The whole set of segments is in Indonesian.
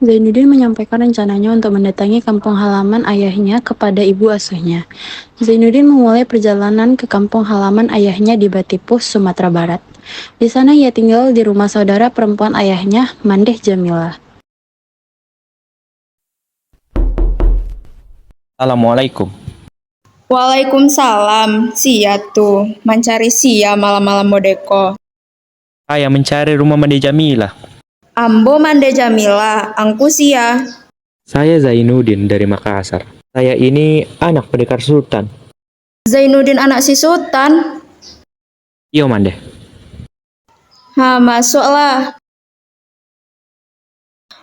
Zainuddin menyampaikan rencananya untuk mendatangi kampung halaman ayahnya kepada ibu asuhnya. Zainuddin memulai perjalanan ke kampung halaman ayahnya di Batipuh, Sumatera Barat. Di sana ia tinggal di rumah saudara perempuan ayahnya, Mandeh Jamilah. Assalamualaikum. Waalaikumsalam, sia tuh, mencari sia malam-malam modeko. Saya mencari rumah Made Jamilah. Ambo Mande Jamila, angku sia. Saya Zainuddin dari Makassar. Saya ini anak pendekar Sultan. Zainuddin anak si Sultan. Iyo Mande. Masuklah.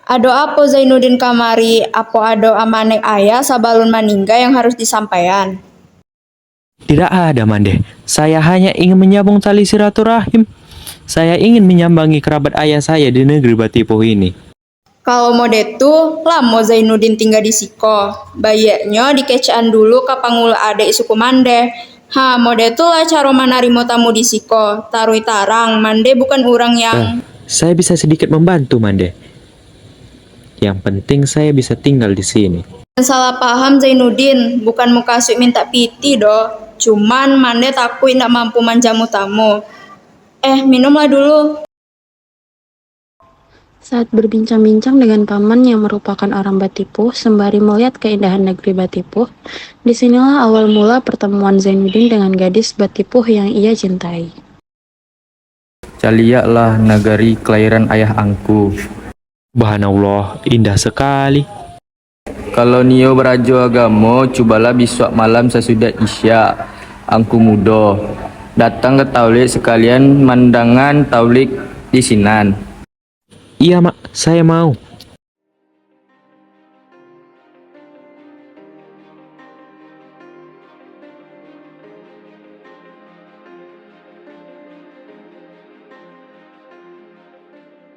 Ado apa Zainuddin kamari, apa ado amanek ayah sabalun maningga yang harus disampaikan? Tidak ada Mande. Saya hanya ingin menyambung tali silaturahim. Saya ingin menyambangi kerabat ayah saya di negeri Batipuh ini. Kalau mode tuh, lamo Zainuddin tinggal di Siko. Bayaknya dikecaan dulu ke pangula adek suku Mande. Mode tuh lah cara manarimo tamu di Siko. Tarui tarang, Mande bukan orang yang... Saya bisa sedikit membantu Mande. Yang penting saya bisa tinggal di sini. Salah paham Zainuddin, bukan muka kasih minta piti doh. Cuman Mande takut tidak mampu manjamu tamu. Minumlah dulu. Saat berbincang-bincang dengan paman yang merupakan orang Batipuh, sembari melihat keindahan negeri Batipuh, disinilah awal mula pertemuan Zainuddin dengan gadis Batipuh yang ia cintai. Caliaklah nagari kelahiran ayah angku. Subhanallah, indah sekali. Kalau nio berajo agamo, cobalah besok malam sesudah isya. Angku mudo. Datang ke taulik sekalian mandangan taulik di sinan. Iya mak, saya mau.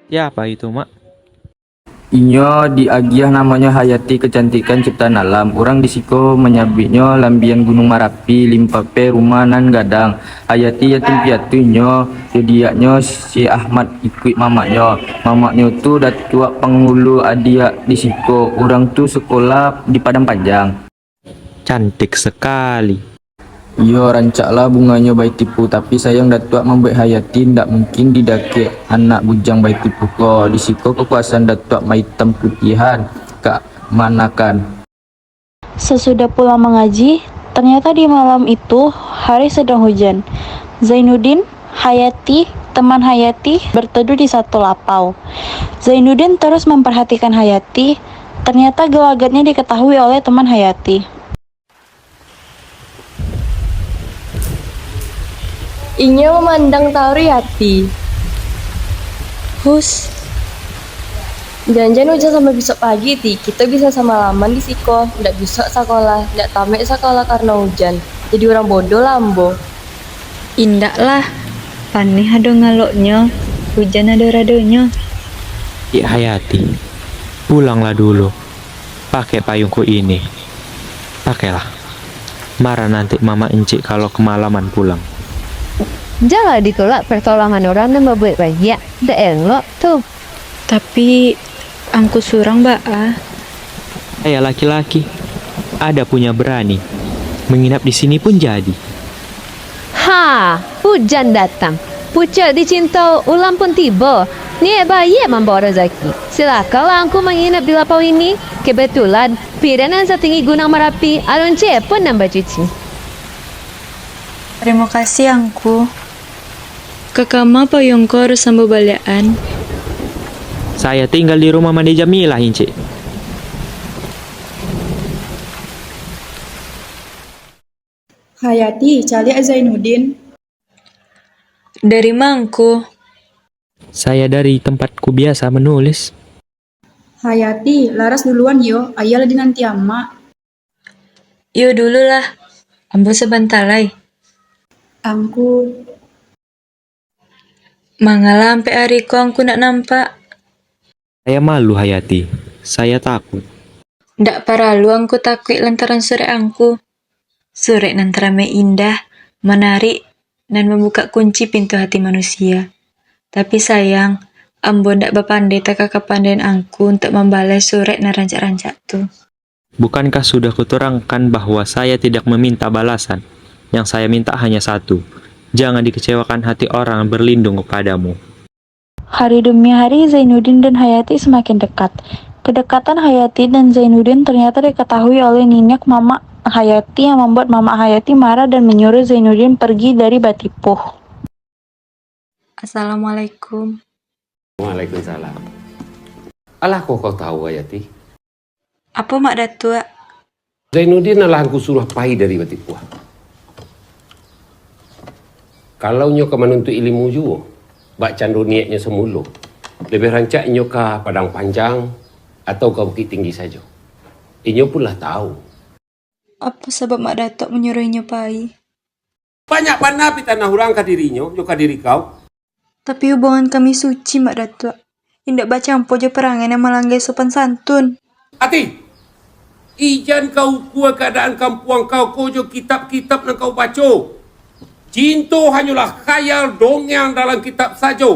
Siapa itu mak? Inyo diagiah namanya Hayati kecantikan ciptaan alam. Orang di Siko menyabitnya lambian Gunung Marapi, limpape rumah nan gadang. Hayati yatim piatu nyo, jadiaknya si Ahmad ikut mamaknya. Mamaknya tu datua penghulu adia di Siko. Orang tu sekolah di Padang Panjang. Cantik sekali. Iyo rancaklah bunganya bayi tipu, tapi sayang datuk membuat Hayati ndak mungkin didake anak bujang bayi tipu ko. Di siko kekuasaan datuk maitam putihan kak manakan. Sesudah pulang mengaji, ternyata di malam itu hari sedang hujan. Zainuddin, Hayati, teman Hayati berteduh di satu lapau. Zainuddin terus memperhatikan Hayati. Ternyata gelagatnya diketahui oleh teman Hayati. Inya memandang Tauri hati. Hus. Jangan-jangan hujan sampai besok pagi ti. Kita bisa sama-laman di Siko. Ndak bisa sekolah, ndak tamek sekolah karena hujan. Jadi orang bodoh lambo. Indak lah. Panih ada ngaloknya. Hujan ada radonya. Ya Hayati, pulanglah dulu. Pakai payungku ini. Pakailah. Marah nanti mama encik kalau kemalaman pulang. Jangan ditolak pertolongan orang dan membuat banyak. Dah elok tuh. Tapi angku surang Mbak. Saya laki-laki, ada punya berani. Menginap di sini pun jadi. Hujan datang. Pucat dicinta, ulang pun tiba. Ni bayi membawa rezeki. Silakanlah aku menginap di lapau ini. Kebetulan, piranan setinggi Gunung Merapi, alun cepun nambah cuci. Terima kasih angku. Kakama payungku harus sambil baliaan. Saya tinggal di rumah Made Jamilah, Inci. Hayati, cali Zainuddin. Dari mangku. Saya dari tempatku biasa menulis. Hayati, laras duluan yo, ayah lagi nanti ama. Yo dulu lah. Ambo sebentar lagi. Angku. Mangalah sampai hariku angku nak nampak. Saya malu Hayati. Saya takut. Ndak paralu angku takut lantaran sore angku. Sore nan terame indah, menarik, dan membuka kunci pintu hati manusia. Tapi sayang, Ambo ndak bapandai taka kepandaian angku untuk membalas surat na rancak-rancak tu. Bukankah sudah kuterangkan bahwa saya tidak meminta balasan? Yang saya minta hanya satu. Jangan dikecewakan hati orang berlindung kepadamu. Hari demi hari Zainuddin dan Hayati semakin dekat. Kedekatan Hayati dan Zainuddin ternyata diketahui oleh Ninyak Mama Hayati yang membuat Mama Hayati marah dan menyuruh Zainuddin pergi dari Batipuh. Assalamualaikum. Waalaikumsalam. Alah kau tahu Hayati? Apa mak datuk? Zainuddin adalah aku suruh pai dari Batipuh. Kalau nyo ke menuntut ilmu juga, bak candu niatnya semula. Lebih rancak nyo ke Padang Panjang atau ke Bukit Tinggi saja. Inyo pun lah tahu. Apa sebab mak datuk menyuruhnya pai? Banyak pandai tanah orang ke dirinya, juga ke diri kau. Tapi hubungan kami suci mak datuk. Indak baca campur je perangai yang melanggar sopan santun. Hati! Ijan kau kuat keadaan kampuang kau jo kitab-kitab yang kau baca. Cinta hanyalah khayal dongeng dalam kitab saja.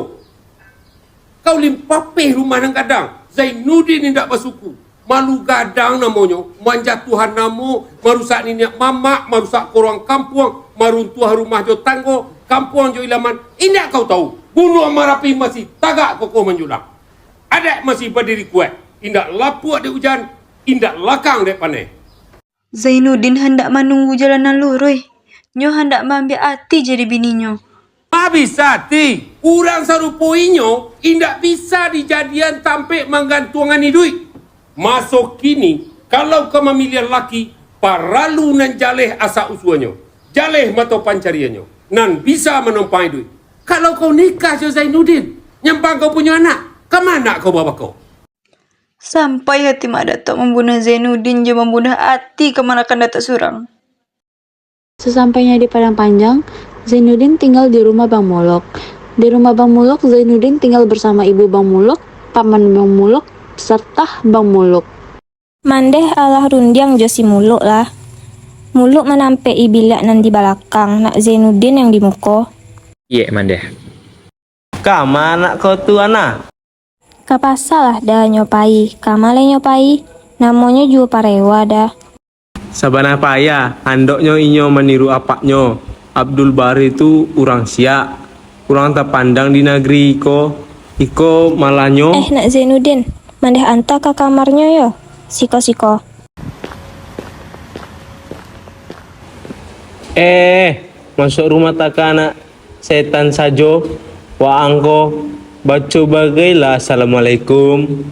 Kau limpapih rumah nang gadang. Zainuddin tidak bersuku. Malu gadang namanya. Manjatuhan nama. Marusak niniak mamak. Marusak korang kampuang. Maruntuah rumah jo tanggo. Kampuang jo ilaman. Indak kau tahu. Gunung Merapi masih tagak kokoh menjulang. Adat masih berdiri kuat. Indak lapuak di hujan. Indak lakang dek panai. Zainuddin hendak menunggu jalanan lurui. Nyo hendak mengambil hati jadi bininya. Habis hati. Urang sarupoinyo indak bisa dijadian tampik menggantungani duit. Masuk kini, kalau kau memilih laki, paralu nan jaleh asa usuanyo. Jaleh mata pancarianyo. Nan bisa menumpai duit. Kalau kau nikah jo Zainuddin, nyempang kau punya anak, kemana kau bawa kau? Sampai hati mak datuk membunuh Zainuddin je membunuh hati kemanakan datuk surang. Sesampainya di Padang Panjang, Zainuddin tinggal di rumah Bang Muluk. Di rumah Bang Muluk, Zainuddin tinggal bersama ibu Bang Muluk, paman Bang Muluk, serta Bang Muluk. Mandeh alah rundiang josi muluk lah. Muluk menampe bilak nan di belakang, nak Zainuddin yang di muko. Iya, Mandeh. Kama anak kau tu anak? Kapasalah dah nyopai, kamale nyopai, namanya juga parewa dah. Sabana paya, handoknya inyo meniru apaknyo. Abdul Bari itu orang siak, orang tak pandang di negeri iko malanyo. Nak Zainuddin, mandeh anta ke kamarnya yo. Siko. Masuk rumah tak anak setan sajo. Wa angko baca bagailah assalamualaikum.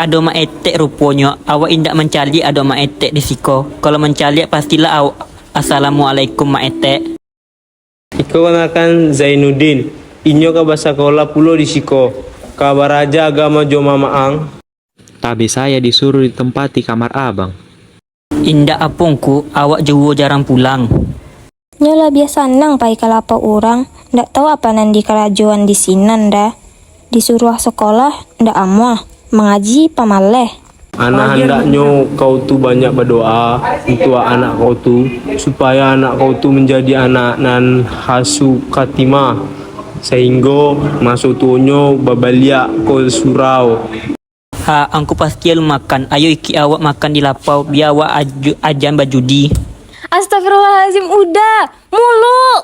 Ado mak etek rupanya. Awak indak mencali ado mak etek di siko. Kalau mencali pastilah awak assalamualaikum mak etek. Iko kan Zainuddin. Inyo ka bahasa sekolah pulo di siko. Kabar aja agama Joma Maang. Tapi saya disuruh ditempati kamar abang. Indak apungku, awak jauh jarang pulang. Nyola biasa nang pai kalapa orang, ndak tahu apa nan di kerajuan di sinan dah. Disuruh sekolah, ndak amuah. Mengaji pamaleh. Anak hendaknya kau tu banyak berdoa untuk anak kau tu supaya anak kau tu menjadi anak nan hasu katimah sehingga masuk tuonyo babalia kau surau. Angku pasti lu makan. Ayo iki awak makan di lapau biar awak ajan bajudi. Astagfirullahaladzim, udah, muluk.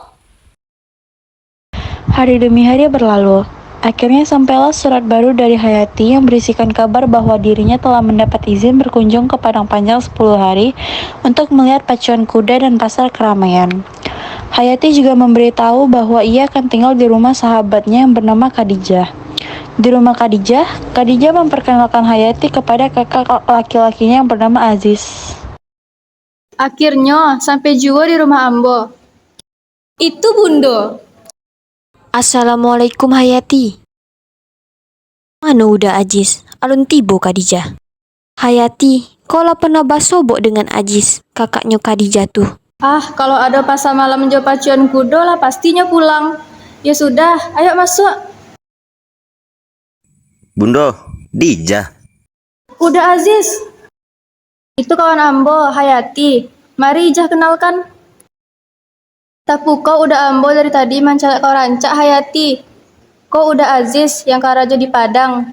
Hari demi hari berlalu. Akhirnya sampailah surat baru dari Hayati yang berisikan kabar bahwa dirinya telah mendapat izin berkunjung ke Padang Panjang 10 hari untuk melihat pacuan kuda dan pasar keramaian. Hayati juga memberitahu bahwa ia akan tinggal di rumah sahabatnya yang bernama Khadijah. Di rumah Khadijah memperkenalkan Hayati kepada kakak laki-lakinya yang bernama Aziz. Akhirnya sampai juga di rumah Ambo. Itu Bundo. Assalamualaikum Hayati. Mana udah Aziz? Alun tibo Khadijah. Hayati, kau lah pernah basobok dengan Aziz, kakaknya Khadijah tuh. Kalau ada pasar malam jo pacuan kuda lah pastinya pulang. Ya sudah, ayo masuk. Bundo, Dijah. Udah Aziz. Itu kawan Ambo, Hayati. Mari Ijah kenalkan. Tapi kau udah Ambo dari tadi mencari kau rancak Hayati. Kok udah Aziz yang karajo di Padang?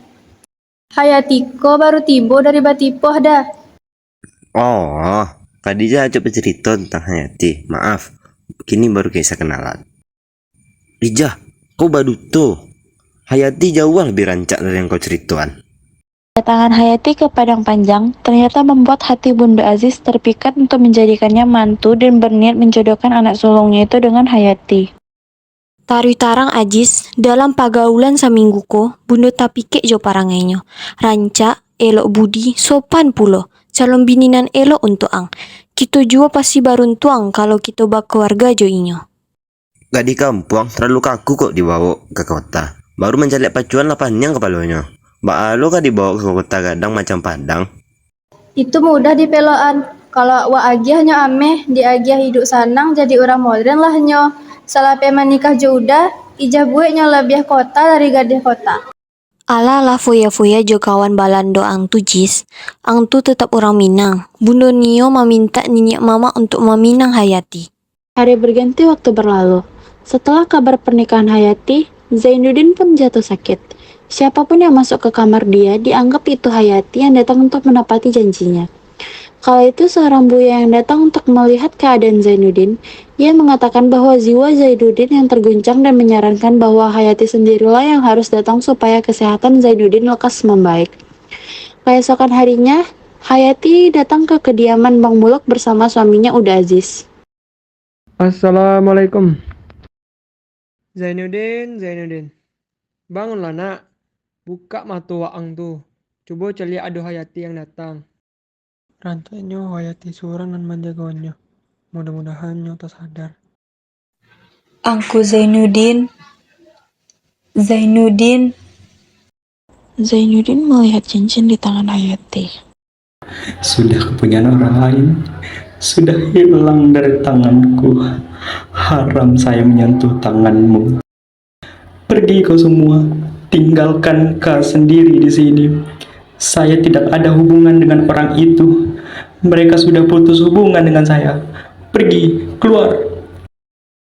Hayatiko baru tiba dari Batipoh dah. Oh, Khadijah coba cerita tentang Hayati. Maaf, kini baru kisah kenalan. Dijah, kau baru tuh. Hayati jauh lebih rancak dari yang kau ceritakan. Kedatangan Hayati ke Padang Panjang ternyata membuat hati Bunda Aziz terpikat untuk menjadikannya mantu dan berniat menjodohkan anak sulungnya itu dengan Hayati. Tarui tarang Aziz, dalam pagaulan saminggu ko, bunda tapike jo parangenyo. Rancak, elok budi, sopan pulo. Calon bininan elok untuk ang. Kita jua pasti baruntuang kalau kita bak keluarga jo inyo. Gak di kampung, terlalu kaku kok dibawa ke kota. Baru mencari pacuan lah panjang kepalanya. Mbak Alo kah dibawa ke kota Gadang macam Padang? Itu mudah di peloan. Kalau wa agiahnya ameh, di agiah hidup sanang jadi orang modern lah nyo. Salah menikah juda, ijah bueknya lebih kota dari gadis kota. Ala lah foya-foya jo kawan balando ang tu Jis. Ang tu tetap orang Minang. Bunda Nio meminta niniak mama untuk meminang Hayati. Hari berganti waktu berlalu. Setelah kabar pernikahan Hayati, Zainuddin pun jatuh sakit. Siapapun yang masuk ke kamar dia dianggap itu Hayati yang datang untuk menepati janjinya. Kala itu seorang buaya yang datang untuk melihat keadaan Zainuddin, ia mengatakan bahwa jiwa Zainuddin yang terguncang dan menyarankan bahwa Hayati sendirilah yang harus datang supaya kesehatan Zainuddin lekas membaik. Keesokan harinya, Hayati datang ke kediaman Bang Muluk bersama suaminya Uda Aziz. Assalamualaikum. Zainuddin. Bangunlah nak. Buka mata waang tu. Coba cari ada Hayati yang datang. Rancanya Hayati seorang dan menjaganya. Mudah-mudahan nyata sadar. Angku Zainuddin. Zainuddin melihat cincin di tangan Hayati. Sudah kepunyaan orang lain. Sudah hilang dari tanganku. Haram saya menyentuh tanganmu. Pergi kau semua. Tinggalkan kau sendiri di sini. Saya tidak ada hubungan dengan orang itu. Mereka sudah putus hubungan dengan saya. Pergi, keluar.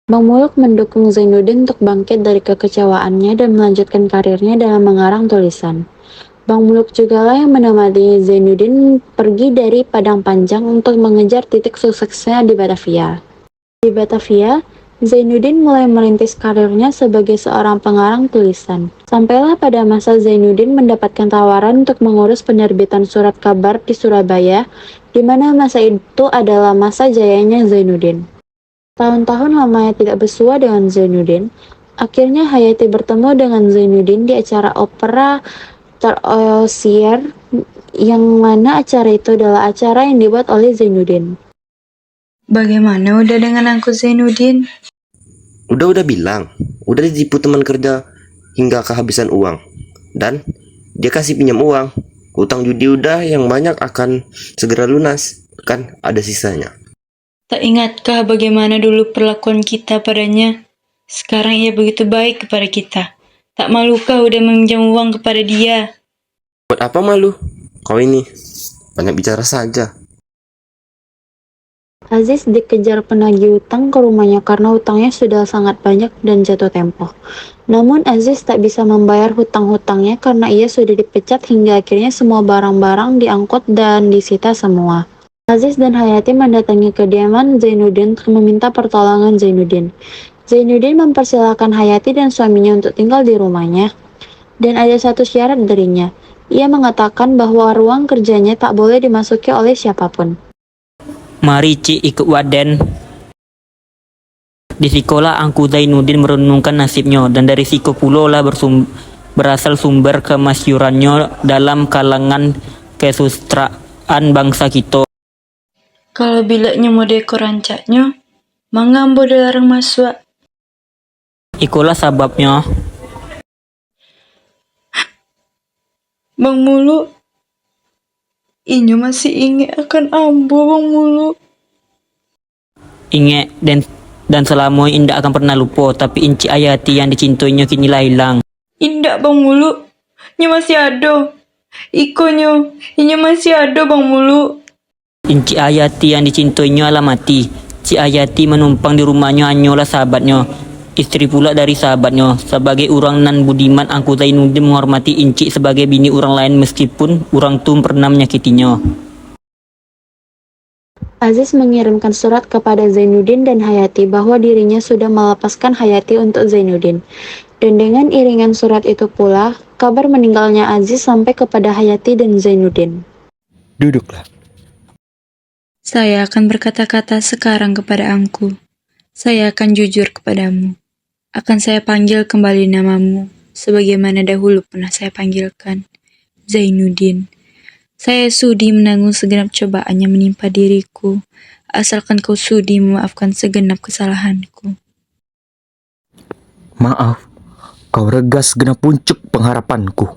Bang Muluk mendukung Zainuddin untuk bangkit dari kekecewaannya dan melanjutkan karirnya dalam mengarang tulisan. Bang Muluk jugalah yang menemani Zainuddin pergi dari Padang Panjang untuk mengejar titik suksesnya di Batavia. Di Batavia, Zainuddin mulai merintis karirnya sebagai seorang pengarang tulisan. Sampailah pada masa Zainuddin mendapatkan tawaran untuk mengurus penerbitan surat kabar di Surabaya, di mana masa itu adalah masa jayanya Zainuddin. Tahun-tahun lamanya tidak bersua dengan Zainuddin, akhirnya Hayati bertemu dengan Zainuddin di acara opera Terosier, yang mana acara itu adalah acara yang dibuat oleh Zainuddin. Bagaimana udah dengan Angku Zainuddin? Udah bilang, udah ditipu teman kerja hingga kehabisan uang. Dan dia kasih pinjam uang. Utang judi udah yang banyak akan segera lunas. Kan ada sisanya. Tak ingatkah bagaimana dulu perlakuan kita padanya? Sekarang ia begitu baik kepada kita. Tak malukah udah meminjam uang kepada dia? Buat apa malu? Kau ini banyak bicara saja. Aziz dikejar penagih utang ke rumahnya karena hutangnya sudah sangat banyak dan jatuh tempo. Namun Aziz tak bisa membayar hutang-hutangnya karena ia sudah dipecat hingga akhirnya semua barang-barang diangkut dan disita semua. Aziz dan Hayati mendatangi kediaman Zainuddin untuk meminta pertolongan Zainuddin. Zainuddin mempersilahkan Hayati dan suaminya untuk tinggal di rumahnya. Dan ada satu syarat darinya. Ia mengatakan bahwa ruang kerjanya tak boleh dimasuki oleh siapapun. Mari Cik ikut Waden. Di sekolah Angku Zainuddin merenungkan nasibnya dan dari siko pulau lah berasal sumber kemasyurannya dalam kalangan kesusastraan bangsa kita. Kalau bilaknya mau dekor rancaknya, mangambo dilarang masuk. Ikulah sebabnya. Bang Mulu, inyo masih ingat akan ambo Bang Mulu. Ingat dan selama indak akan pernah lupa, tapi Inci Hayati yang dicintainya kini lah hilang. Indak Bang Mulu, inyo masih ada. Inyo masih ada Bang Mulu. Inci Hayati yang dicintainya lah mati. Cik Hayati menumpang di rumahnya hanyalah sahabatnya. istri pula dari sahabatnya. Sebagai orang nan budiman, aku Zainuddin menghormati Inci sebagai bini orang lain meskipun orang tu pernah menyakitinya. Aziz mengirimkan surat kepada Zainuddin dan Hayati bahwa dirinya sudah melepaskan Hayati untuk Zainuddin. Dan dengan iringan surat itu pula, kabar meninggalnya Aziz sampai kepada Hayati dan Zainuddin. Duduklah. Saya akan berkata-kata sekarang kepada Angku. Saya akan jujur kepadamu. Akan saya panggil kembali namamu, sebagaimana dahulu pernah saya panggilkan, Zainuddin. Saya sudi menanggung segenap cobaan yang menimpa diriku, asalkan kau sudi memaafkan segenap kesalahanku. Maaf, kau regas segenap puncuk pengharapanku.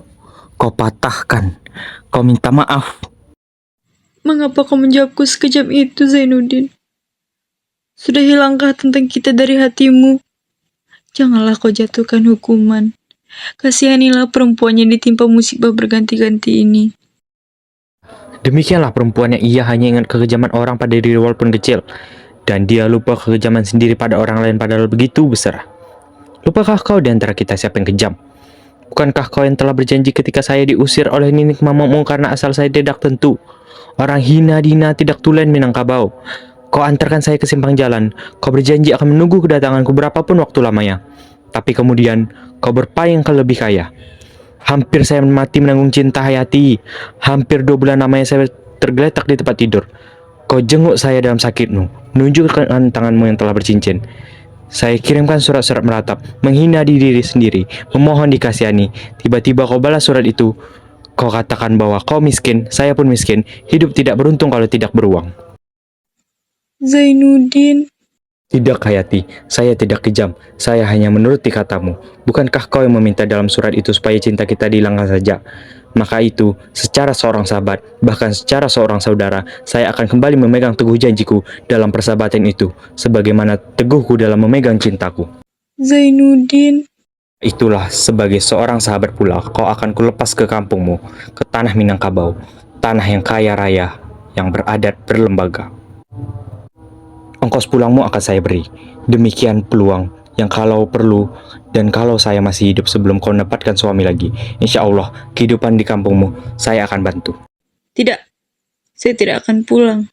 Kau patahkan, kau minta maaf. Mengapa kau menjawabku sekejam itu, Zainuddin? Sudah hilangkah tentang kita dari hatimu? Janganlah kau jatuhkan hukuman. Kasihanilah perempuan yang ditimpa musibah berganti-ganti ini. Demikianlah perempuan yang ia hanya ingat kekejaman orang pada diri walaupun kecil, dan dia lupa kekejaman sendiri pada orang lain padahal begitu besar. Lupakah kau di antara kita siapa yang kejam? Bukankah kau yang telah berjanji ketika saya diusir oleh ninik mamamu karena asal saya tidak tentu? Orang hina dina tidak tulen Minangkabau. Kau antarkan saya ke simpang jalan. Kau berjanji akan menunggu kedatanganku berapapun waktu lamanya. Tapi kemudian kau berpaling ke lebih kaya. Hampir saya mati menanggung cinta Hayati. Hampir 2 bulan lamanya saya tergeletak di tempat tidur. Kau jenguk saya dalam sakitmu, menunjukkan tanganmu yang telah bercincin. Saya kirimkan surat-surat meratap, menghina diri sendiri, memohon dikasihani. Tiba-tiba kau balas surat itu. Kau katakan bahwa kau miskin, saya pun miskin. Hidup tidak beruntung kalau tidak beruang. Zainuddin. Tidak Hayati, saya tidak kejam. Saya hanya menuruti katamu. Bukankah kau yang meminta dalam surat itu supaya cinta kita dihilangkan saja? Maka itu, secara seorang sahabat, bahkan secara seorang saudara, saya akan kembali memegang teguh janjiku dalam persahabatan itu, sebagaimana teguhku dalam memegang cintaku. Zainuddin. Itulah sebagai seorang sahabat pula, kau akan kulepas ke kampungmu, ke tanah Minangkabau, tanah yang kaya raya, yang beradat berlembaga. Ongkos pulangmu akan saya beri. Demikian peluang yang kalau perlu dan kalau saya masih hidup sebelum kau dapatkan suami lagi, insya Allah kehidupan di kampungmu saya akan bantu. Tidak, saya tidak akan pulang.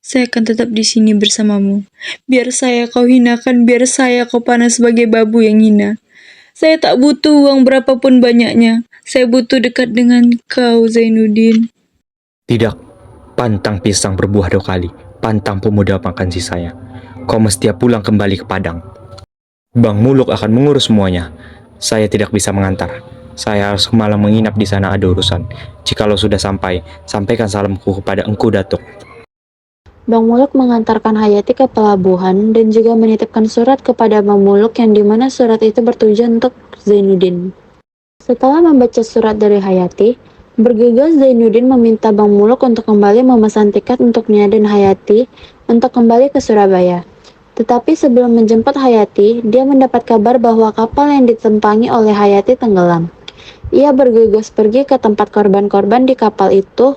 Saya akan tetap di sini bersamamu. Biar saya kau hinakan, biar saya kau panas sebagai babu yang hina. Saya tak butuh uang berapapun banyaknya. Saya butuh dekat dengan kau, Zainuddin. Tidak, pantang pisang berbuah 2 kali. Pantang pemuda makan sisanya. Kau mesti pulang kembali ke Padang. Bang Muluk akan mengurus semuanya. Saya tidak bisa mengantar. Saya harus malam menginap di sana, ada urusan. Jikalau sudah sampai, sampaikan salamku kepada Engku Datuk. Bang Muluk mengantarkan Hayati ke pelabuhan dan juga menitipkan surat kepada Bang Muluk yang dimana surat itu bertujuan untuk Zainuddin. Setelah membaca surat dari Hayati, bergegas Zainuddin meminta Bang Muluk untuk kembali memesan tiket untuknya dan Hayati untuk kembali ke Surabaya. Tetapi sebelum menjemput Hayati, dia mendapat kabar bahwa kapal yang ditumpangi oleh Hayati tenggelam. Ia bergegas pergi ke tempat korban-korban di kapal itu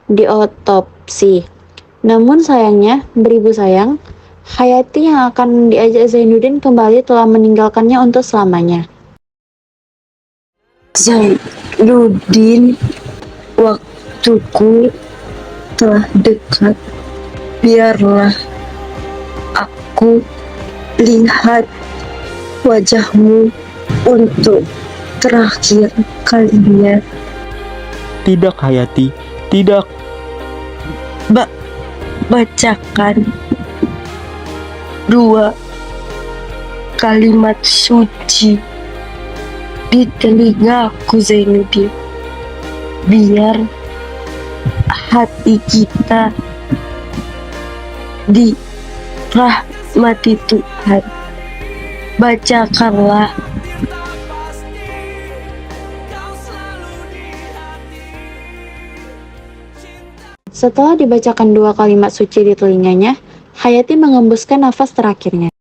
diotopsi. Namun sayangnya, beribu sayang, Hayati yang akan diajak Zainuddin kembali telah meninggalkannya untuk selamanya. Zainuddin, waktuku telah dekat. Biarlah aku lihat wajahmu untuk terakhir kalinya. Tidak Hayati, tidak. Bacakan 2 kalimat suci di telingaku, Zainuddin. Biar hati kita dirahmati Tuhan. Bacakanlah. Setelah dibacakan 2 kalimat suci di telinganya, Hayati mengembuskan nafas terakhirnya.